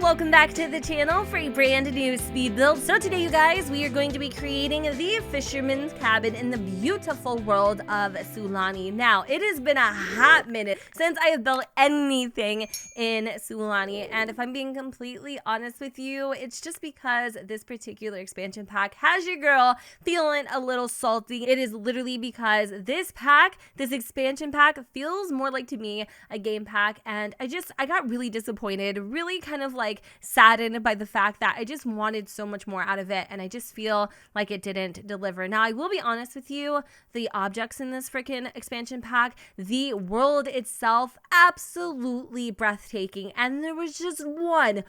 welcome back to the channel for a brand new speed build. So today, you guys, we are going to be creating the Fisherman's Cabin in the beautiful world of SULANI. Now, it has been a hot minute since I have built anything in SULANI, and if I'm being completely honest with you, it's just because this particular expansion pack has your girl feeling a little salty. It is literally because this expansion pack feels more like, to me, a game pack, and I got really disappointed, really kind of like saddened by the fact that I just wanted so much more out of it, and I just feel like it didn't deliver. Now, I will be honest with you, the objects in this freaking expansion pack, the world itself, absolutely breathtaking, and there was just one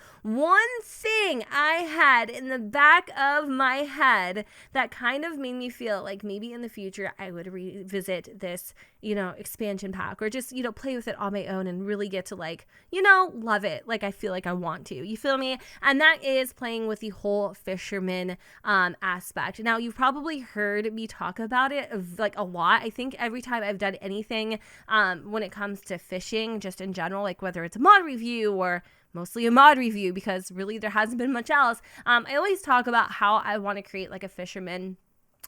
thing I had in the back of my head that kind of made me feel like maybe in the future I would revisit this, expansion pack, or just, play with it on my own and really get to love it like I feel like I want to. You feel me? And that is playing with the whole fisherman aspect. Now, you've probably heard me talk about it a lot. I think every time I've done anything when it comes to fishing, just in general, like whether it's a mod review or mostly a mod review, because really there hasn't been much else, I always talk about how I want to create like a fisherman,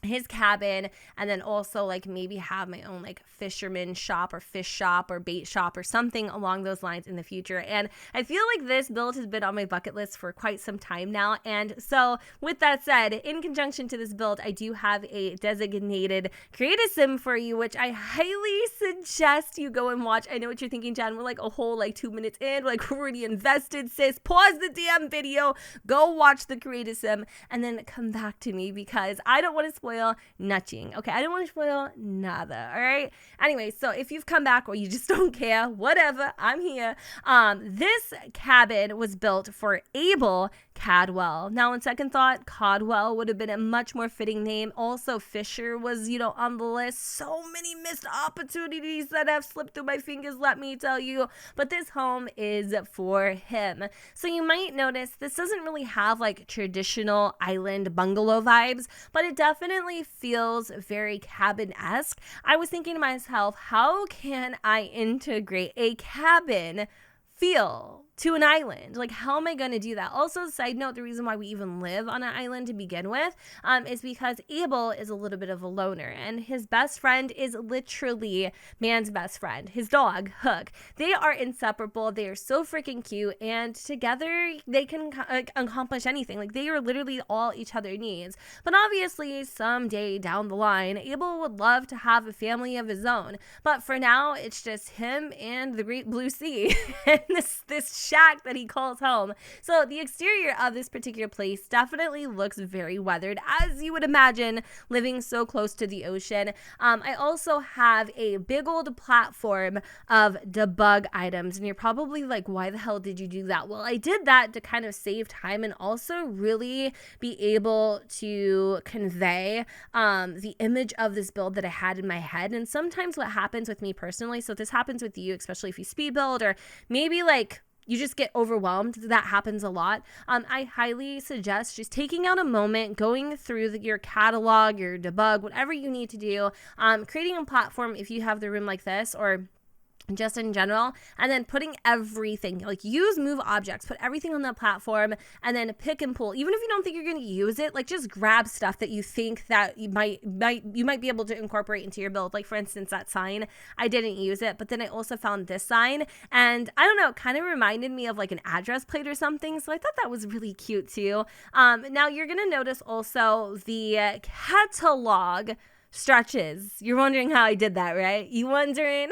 his cabin, and then also like maybe have my own like fisherman shop or fish shop or bait shop or something along those lines in the future. And I feel like this build has been on my bucket list for quite some time now. And so with that said, in conjunction to this build, I do have a designated creative sim for you, which I highly suggest you go and watch. I know what you're thinking, Jen. We're like a whole 2 minutes in, we're already invested, sis. Pause the damn video, go watch the creative sim, and then come back to me, because I don't want to spoil nothing. Okay, I don't want to spoil nada. All right. Anyway, so if you've come back or you just don't care, whatever, I'm here. This cabin was built for Abel Cadwell. Now, on second thought, Cadwell would have been a much more fitting name. Also, Fisher was, on the list. So many missed opportunities that have slipped through my fingers, let me tell you. But this home is for him. So you might notice this doesn't really have like traditional island bungalow vibes, but it definitely feels very cabin-esque. I was thinking to myself, how can I integrate a cabin feel to an island? Like, how am I going to do that? Also, side note, the reason why we even live on an island to begin with is because Abel is a little bit of a loner, and his best friend is literally man's best friend, his dog, Hook. They are inseparable. They are so freaking cute, and together they can accomplish anything. Like, they are literally all each other needs. But obviously, someday down the line, Abel would love to have a family of his own. But for now, it's just him and the great blue sea and this shack that he calls home. So the exterior of this particular place definitely looks very weathered, as you would imagine, living so close to the ocean. I also have a big old platform of debug items, and you're probably like, why the hell did you do that? Well, I did that to kind of save time and also really be able to convey the image of this build that I had in my head. And sometimes what happens with me personally, so this happens with you, especially if you speed build, or maybe like you just get overwhelmed. That happens a lot. I highly suggest just taking out a moment, going through your catalog, your debug, whatever you need to do, creating a platform if you have the room like this, or just in general, and then putting everything, like use move objects, put everything on the platform, and then pick and pull. Even if you don't think you're going to use it, like just grab stuff that you think that you might be able to incorporate into your build. Like for instance, that sign, I didn't use it, but then I also found this sign, and I don't know, it kind of reminded me of like an address plate or something, so I thought that was really cute too. Now you're going to notice also the catalog stretches. You're wondering how I did that, right? You wondering?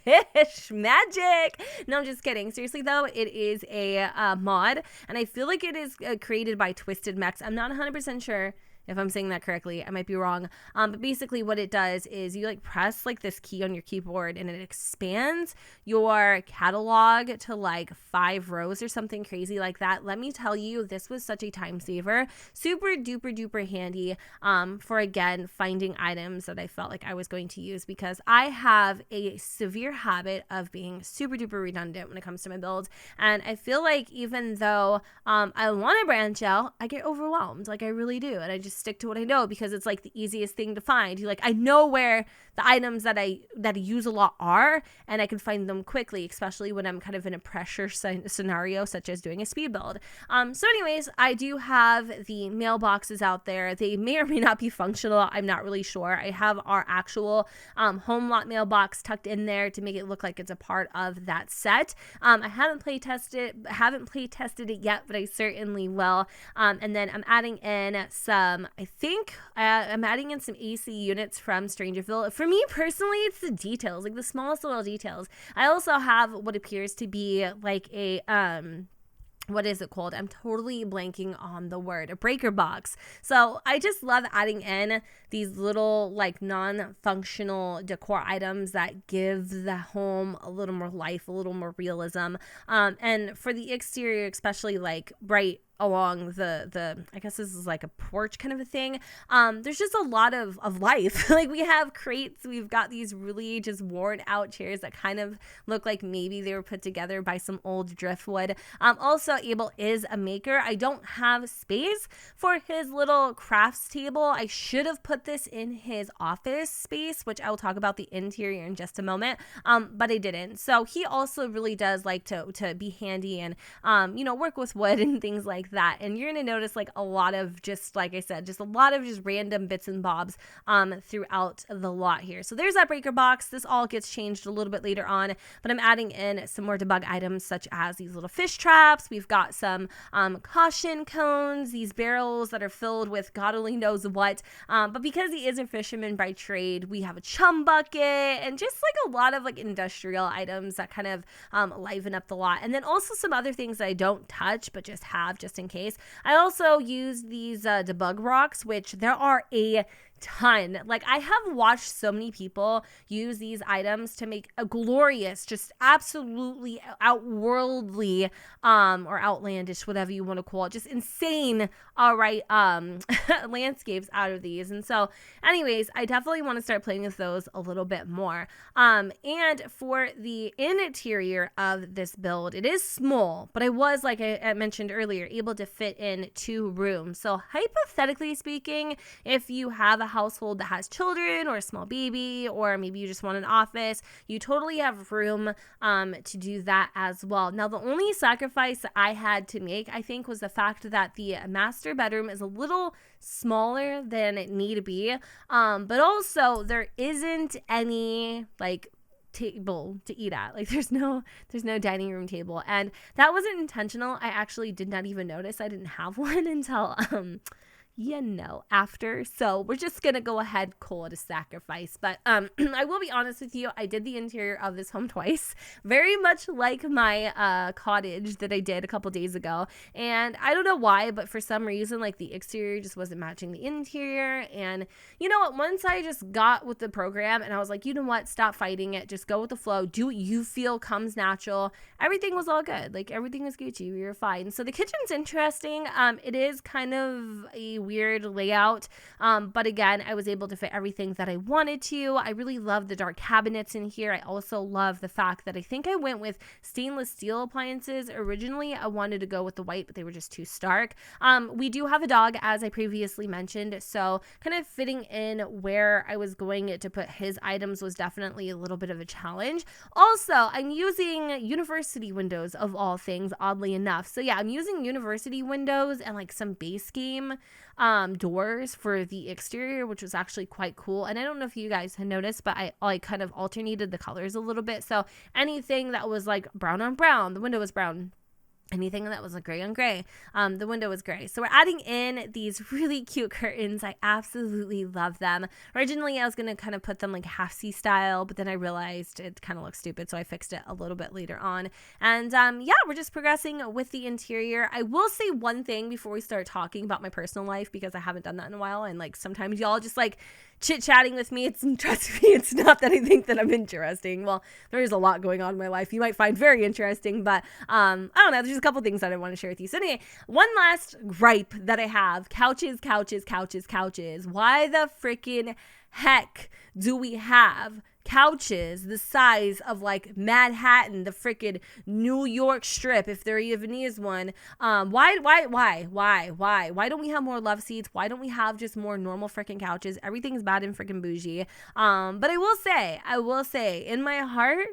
Bish magic. No, I'm just kidding. Seriously though, it is a mod, and I feel like it is created by Twisted Mechs. I'm not 100% sure if I'm saying that correctly. I might be wrong. But basically what it does is you like press like this key on your keyboard, and it expands your catalog to like 5 rows or something crazy like that. Let me tell you, this was such a time saver. Super duper duper handy for, again, finding items that I felt like I was going to use, because I have a severe habit of being super duper redundant when it comes to my builds. And I feel like even though I want to branch out, I get overwhelmed. Like I really do. And I just stick to what I know, because it's like the easiest thing to find. You like, I know where the items that I use a lot are, and I can find them quickly, especially when I'm kind of in a pressure scenario, such as doing a speed build. So anyways, I do have the mailboxes out there. They may or may not be functional. I'm not really sure. I have our actual home lot mailbox tucked in there to make it look like it's a part of that set. I haven't play tested it yet, but I certainly will. And then I'm adding in some, I'm adding in some AC units from Strangerville. For me personally, it's the details, like the smallest little details. I also have what appears to be like a what is it called? I'm totally blanking on the word. A breaker box. So I just love adding in these little like non-functional decor items that give the home a little more life, a little more realism. And for the exterior, especially like right along the I guess this is like a porch kind of a thing. There's just a lot of life. Like we have crates, we've got these really just worn out chairs that kind of look like maybe they were put together by some old driftwood. Also, Abel is a maker. I don't have space for his little crafts table. I should have put this in his office space, which I will talk about the interior in just a moment. But I didn't. So he also really does like to be handy and work with wood and things like that. And you're going to notice like a lot of just, like I said, just a lot of just random bits and bobs throughout the lot here. So there's that breaker box. This all gets changed a little bit later on, but I'm adding in some more debug items such as these little fish traps. We've got some caution cones, these barrels that are filled with God only knows what. But because he is a fisherman by trade, we have a chum bucket and just like a lot of like industrial items that kind of liven up the lot. And then also some other things that I don't touch, but just have just in case. I also use these debug rocks, which there are a ton. Like I have watched so many people use these items to make a glorious, just absolutely outworldly or outlandish, whatever you want to call it, just insane landscapes out of these. And so anyways, I definitely want to start playing with those a little bit more. And for the interior of this build, it is small, but I was, like I mentioned earlier, able to fit in 2 rooms. So hypothetically speaking, if you have a household that has children or a small baby, or maybe you just want an office, you totally have room to do that as well. Now, the only sacrifice I had to make, I think, was the fact that the master bedroom is a little smaller than it need to be, but also there isn't any like table to eat at. Like there's no dining room table, and that wasn't intentional. I actually did not even notice I didn't have one until after. So we're just gonna go ahead, call it a sacrifice. But I will be honest with you, I did the interior of this home twice, very much like my cottage that I did a couple days ago. And I don't know why, but for some reason, like the exterior just wasn't matching the interior. And you know what, once I just got with the program and I was like, you know what, stop fighting it, just go with the flow, do what you feel comes natural. Everything was all good. Like everything was Gucci. We were fine. So the kitchen's interesting. It is kind of a weird layout, but again, I was able to fit everything that I wanted to. I really love the dark cabinets in here. I also love the fact that I think I went with stainless steel appliances. Originally, I wanted to go with the white, but they were just too stark. We do have a dog, as I previously mentioned, so kind of fitting in where I was going to put his items was definitely a little bit of a challenge. Also, I'm using university windows of all things, oddly enough. So yeah, I'm using university windows and like some base game doors for the exterior, which was actually quite cool. And I don't know if you guys had noticed, but I kind of alternated the colors a little bit. So anything that was like brown on brown, the window was brown. Anything that was like gray on gray, the window was gray. So we're adding in these really cute curtains. I absolutely love them. Originally, I was going to kind of put them like half-C style, but then I realized it kind of looks stupid, so I fixed it a little bit later on. And yeah, we're just progressing with the interior. I will say one thing before we start talking about my personal life, because I haven't done that in a while, and like sometimes y'all just like chit-chatting with me. Trust me, it's not that I think that I'm interesting. Well, there is a lot going on in my life you might find very interesting, but I don't know, there's just a couple things that I want to share with you. So anyway, one last gripe that I have: couches. Why the freaking heck do we have couches the size of like Manhattan, the freaking New York Strip, if there even is one. Why don't we have more love seats? Why don't we have just more normal freaking couches? Everything's bad and freaking bougie. But I will say in my heart,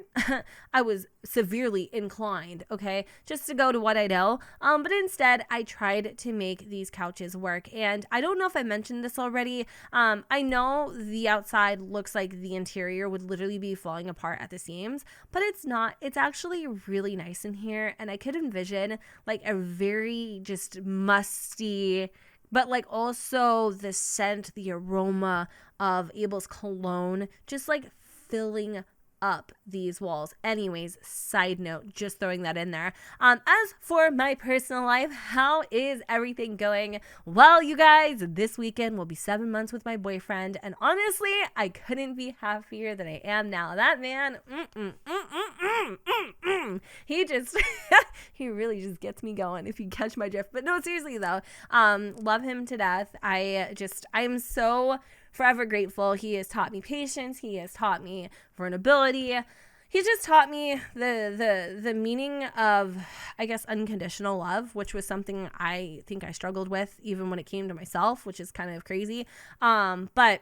I was severely inclined, okay, just to go to what I know. But instead I tried to make these couches work. And I don't know if I mentioned this already. I know the outside looks like the interior would literally be falling apart at the seams, but it's not. It's actually really nice in here, and I could envision like a very just musty, but like also the scent, the aroma of Abel's cologne just like filling up these walls. Anyways, side note, just throwing that in there. As for my personal life, how is everything going? Well, you guys, this weekend will be 7 months with my boyfriend, and honestly, I couldn't be happier than I am now. That man, he just, he really just gets me going, if you catch my drift. But no, seriously though, love him to death. I'm so forever grateful. He has taught me patience. He has taught me vulnerability. He just taught me the meaning of, I guess, unconditional love, which was something I think I struggled with even when it came to myself, which is kind of crazy. But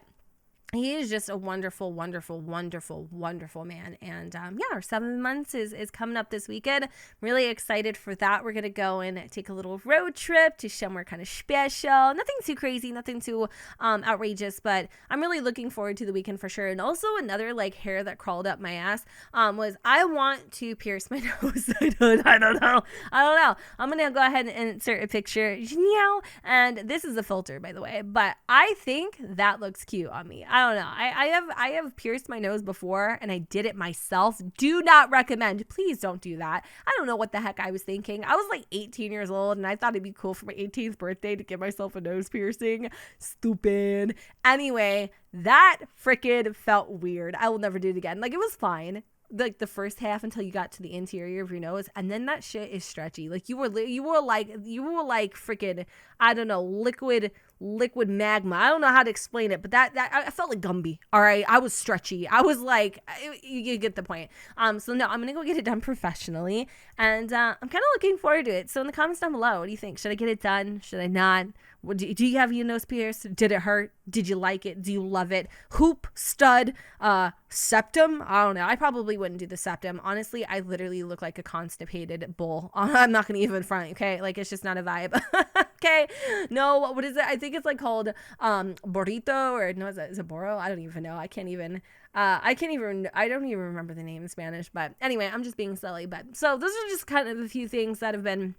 he is just a wonderful, wonderful, wonderful, wonderful man. And our 7 months is coming up this weekend. I'm really excited for that. We're going to go and take a little road trip to somewhere kind of special. Nothing too crazy, nothing too outrageous, but I'm really looking forward to the weekend for sure. And also another like hair that crawled up my ass was I want to pierce my nose. I don't know. I'm going to go ahead and insert a picture. And this is a filter, by the way, but I think that looks cute on me. I don't know. I have pierced my nose before, and I did it myself. Do not recommend. Please don't do that. I don't know what the heck I was thinking. I was like 18 years old, and I thought it'd be cool for my 18th birthday to give myself a nose piercing. Stupid. Anyway, that freaking felt weird. I will never do it again. Like, it was fine, like the first half until you got to the interior of your nose, and then that shit is stretchy. Like you were like freaking, I don't know, liquid magma. I don't know how to explain it, but that I felt like Gumby. All right, I was stretchy. I was like, you get the point. So no, I'm gonna go get it done professionally, and I'm kind of looking forward to it. So in the comments down below, what do you think? Should I get it done? Should I not? Do you have your nose pierced? Did it hurt? Did you like it? Do you love it? Hoop, stud, septum? I don't know. I probably wouldn't do the septum. Honestly, I literally look like a constipated bull. I'm not going to even front, okay? Like, it's just not a vibe. Okay? No, what is it? I think it's like called burrito, or no, is it burro? I don't even know. I don't even remember the name in Spanish. But anyway, I'm just being silly. But so those are just kind of a few things that have been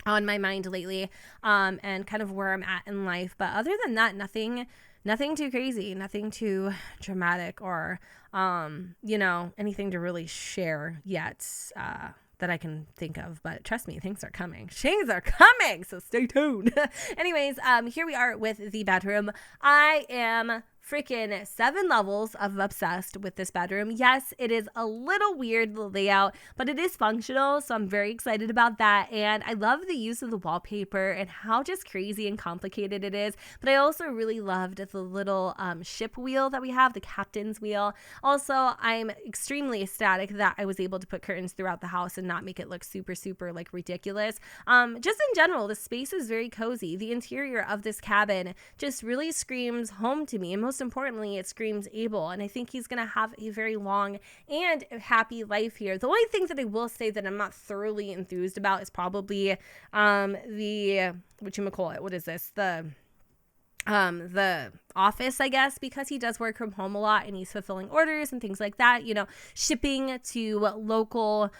on my mind lately, and kind of where I'm at in life. But other than that, nothing too crazy, nothing too dramatic, or anything to really share yet that I can think of. But trust me, things are coming. So stay tuned. Anyways, here we are with the bedroom. I am freaking 7 levels of obsessed with this bedroom. Yes, it is a little weird, the layout, but it is functional, so I'm very excited about that. And I love the use of the wallpaper and how just crazy and complicated it is. But I also really loved the little ship wheel that we have, the captain's wheel. Also, I'm extremely ecstatic that I was able to put curtains throughout the house and not make it look super, super like ridiculous. Just in general, the space is very cozy. The interior of this cabin just really screams home to me, and most importantly, it screams Abel, and I think he's gonna have a very long and happy life here. The only thing that I will say that I'm not thoroughly enthused about is probably the whatchamacallit, what is this, the office, I guess, because he does work from home a lot and he's fulfilling orders and things like that, shipping to local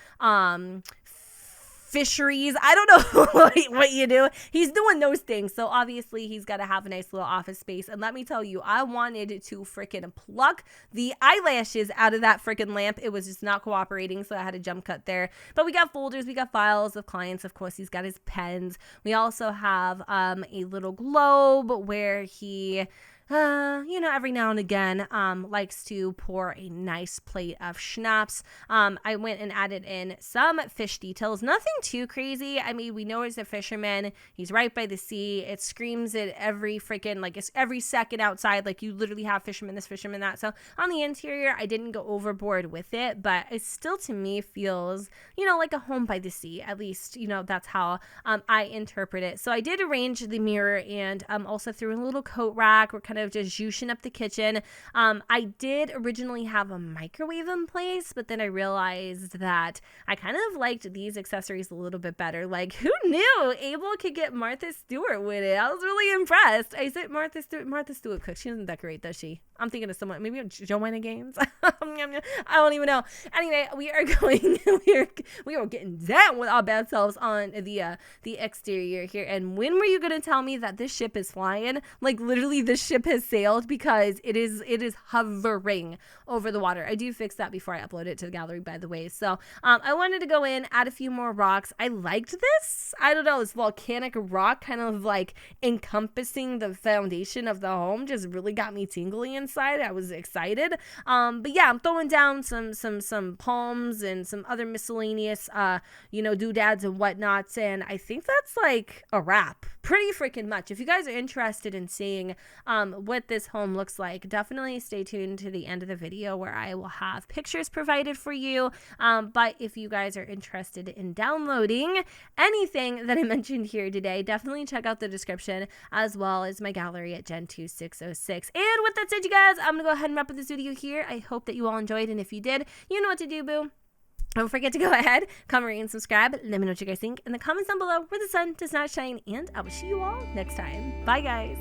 fisheries. I don't know what you do. He's doing those things. So obviously he's got to have a nice little office space. And let me tell you, I wanted to freaking pluck the eyelashes out of that freaking lamp. It was just not cooperating. So I had a jump cut there. But we got folders. We got files of clients. Of course, he's got his pens. We also have a little globe where he every now and again, likes to pour a nice plate of schnapps. I went and added in some fish details, nothing too crazy. I mean, we know he's a fisherman. He's right by the sea. It screams it every freaking, like, it's every second outside. Like, you literally have fisherman this, fisherman that. So on the interior, I didn't go overboard with it, but it still to me feels, like a home by the sea. At least, that's how I interpret it. So I did arrange the mirror and also threw in a little coat rack. We're kind of just juicing up the kitchen. I did originally have a microwave in place, but then I realized that I kind of liked these accessories a little bit better. Like, who knew Abel could get Martha Stewart with it? I was really impressed. I said Martha Stewart cooks. She doesn't decorate, does she? I'm thinking of someone, maybe Joanna Gaines. I don't even know. Anyway, we are going, we are getting down with our bad selves on the exterior here. And when were you going to tell me that this ship is flying? Like, literally this ship has sailed, because it is hovering over the water. I do fix that before I upload it to the gallery, by the way. So I wanted to go in, add a few more rocks. I liked this. I don't know, this volcanic rock kind of like encompassing the foundation of the home just really got me tingly inside. I was excited. But yeah, I'm throwing down some palms and some other miscellaneous doodads and whatnots, and I think that's like a wrap. Pretty freaking much. If you guys are interested in seeing what this home looks like, definitely stay tuned to the end of the video where I will have pictures provided for you. But if you guys are interested in downloading anything that I mentioned here today, definitely check out the description as well as my gallery at Gen2606. And with that said, you guys, I'm going to go ahead and wrap up this video here. I hope that you all enjoyed, and if you did, you know what to do, boo. Don't forget to go ahead, comment, rate, and subscribe. Let me know what you guys think in the comments down below where the sun does not shine, and I will see you all next time. Bye, guys.